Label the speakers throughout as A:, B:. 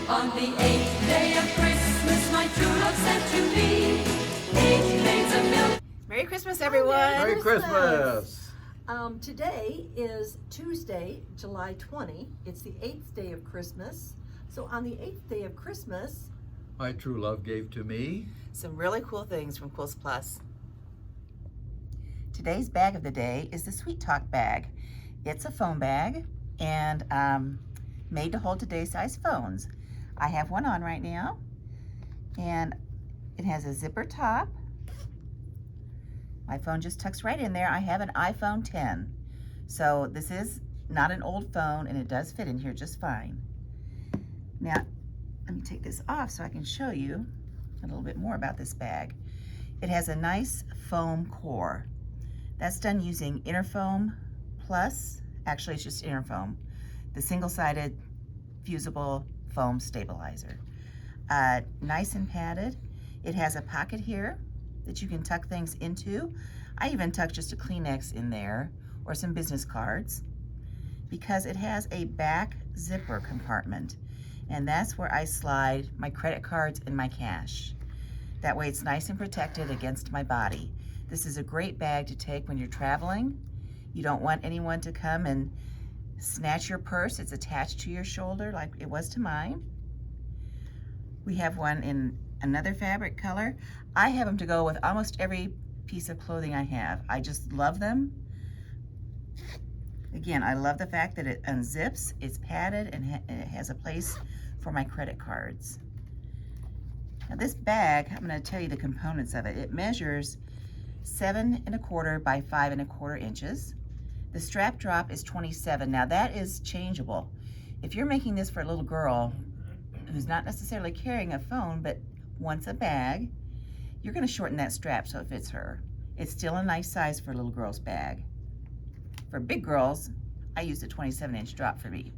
A: On the 8th day of Christmas, my true love sent to me 8 maids of milk.
B: Merry Christmas, everyone.
C: Merry Christmas.
D: Today is Tuesday, July 20. It's the 8th day of Christmas. So on the 8th day of Christmas,
C: My true love gave to me.
B: Some really cool things from Quilts Plus. Today's bag of the day is the Sweet Talk bag. It's a phone bag and made to hold today's size phones. I have one on right now, and it has a zipper top. My phone just tucks right in there. I have an iPhone 10. So this is not an old phone, and it does fit in here just fine. Now, let me take this off so I can show you a little bit more about this bag. It has a nice foam core. That's done using Interfoam Plus. Actually, it's just Interfoam, the single-sided fusible foam stabilizer. Nice and padded. It has a pocket here that you can tuck things into. I even tuck just a Kleenex in there or some business cards, because it has a back zipper compartment, and that's where I slide my credit cards and my cash. That way it's nice and protected against my body. This is a great bag to take when you're traveling. You don't want anyone to come and snatch your purse. It's attached to your shoulder like it was to mine. We have one in another fabric color. I have them to go with almost every piece of clothing I have. I just love them. Again, I love the fact that it unzips, it's padded, and it has a place for my credit cards. Now this bag, I'm going to tell you the components of it. It measures 7 1/4 by 5 1/4 inches. The strap drop is 27. Now that is changeable. If you're making this for a little girl who's not necessarily carrying a phone but wants a bag, you're going to shorten that strap so it fits her. It's still a nice size for a little girl's bag. For big girls, I use a 27-inch drop for me.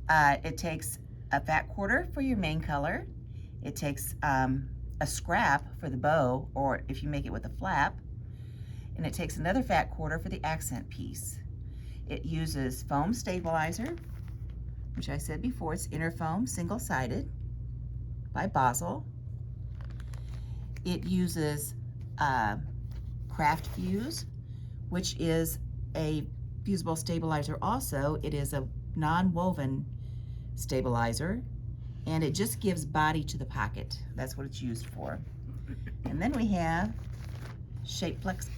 B: It takes a fat quarter for your main color. It takes a scrap for the bow, or if you make it with a flap, and it takes another fat quarter for the accent piece. It uses foam stabilizer, which I said before, it's Interfoam single-sided by Basel. It uses Craft Fuse, which is a fusible stabilizer also. It is a non-woven stabilizer, and it just gives body to the pocket. That's what it's used for. And then we have Shapeflex,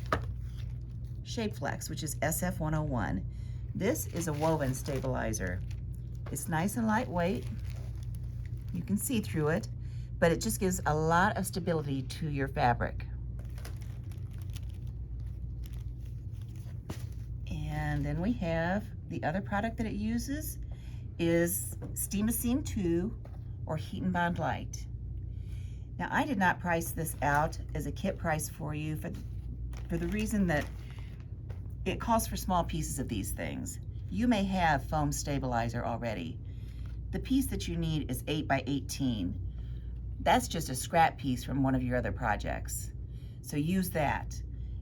B: which is SF101. This is a woven stabilizer. It's nice and lightweight. You can see through it, but it just gives a lot of stability to your fabric. And then we have the other product that it uses is Steam-A-Seam 2 or Heat and Bond Light. Now I did not price this out as a kit price for you for the reason that it calls for small pieces of these things. You may have foam stabilizer already. The piece that you need is 8 by 18. That's just a scrap piece from one of your other projects. So use that.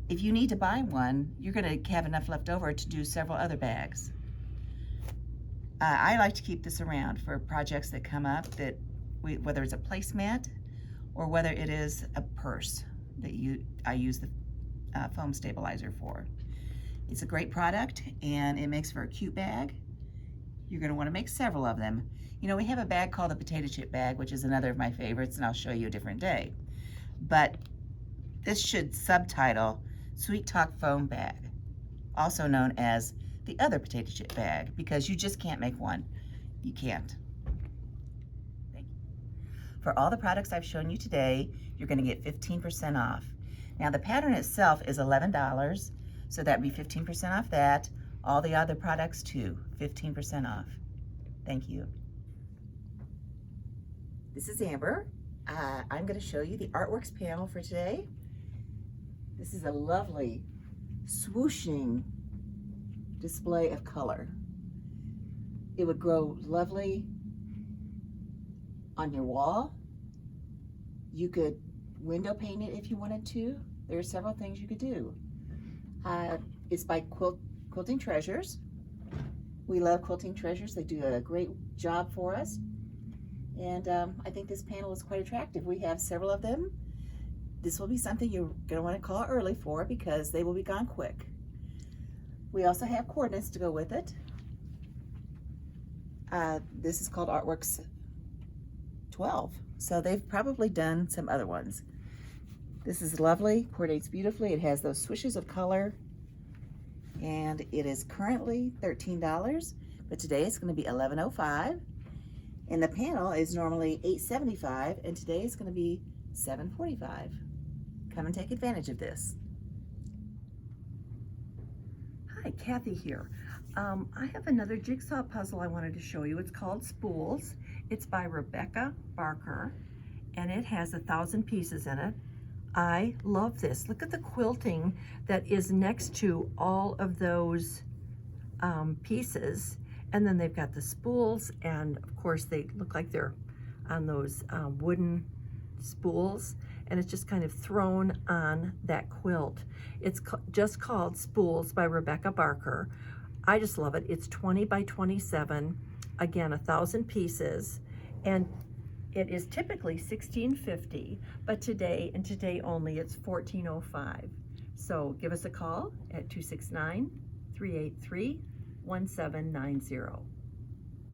B: If you need to buy one, you're going to have enough left over to do several other bags. I like to keep this around for projects that come up, whether it's a placemat or whether it is a purse that I use the foam stabilizer for. It's a great product, and it makes for a cute bag. You're going to want to make several of them. You know, we have a bag called the potato chip bag, which is another of my favorites, and I'll show you a different day. But this should subtitle Sweet Talk Foam Bag, also known as the other potato chip bag, because you just can't make one. You can't. Thank you. For all the products I've shown you today, you're going to get 15% off. Now the pattern itself is $11, so that'd be 15% off that. All the other products too, 15% off. Thank you. This is Amber. I'm going to show you the Artworks panel for today. This is a lovely swooshing display of color. It would grow lovely on your wall. You could window paint it if you wanted to. There are several things you could do. It's by Quilting Treasures. We love Quilting Treasures. They do a great job for us. And I think this panel is quite attractive. We have several of them. This will be something you're going to want to call early for because they will be gone quick. We also have coordinates to go with it. This is called Artworks 12. So they've probably done some other ones. This is lovely, coordinates beautifully. It has those swishes of color. And it is currently $13, but today it's going to be $11.05. And the panel is normally $8.75, and today it's going to be $7.45. Come and take advantage of this.
D: Hi, Kathy here. I have another jigsaw puzzle I wanted to show you. It's called Spools. It's by Rebecca Barker, and it has 1,000 pieces in it. I love this. Look at the quilting that is next to all of those pieces. And then they've got the spools, and of course they look like they're on those wooden spools, and it's just kind of thrown on that quilt. It's just called Spools by Rebecca Barker. I just love it. It's 20 by 27, again, 1,000 pieces, and it is typically $16.50, but today, and today only, it's $14.05. So give us a call at 269-383-1790.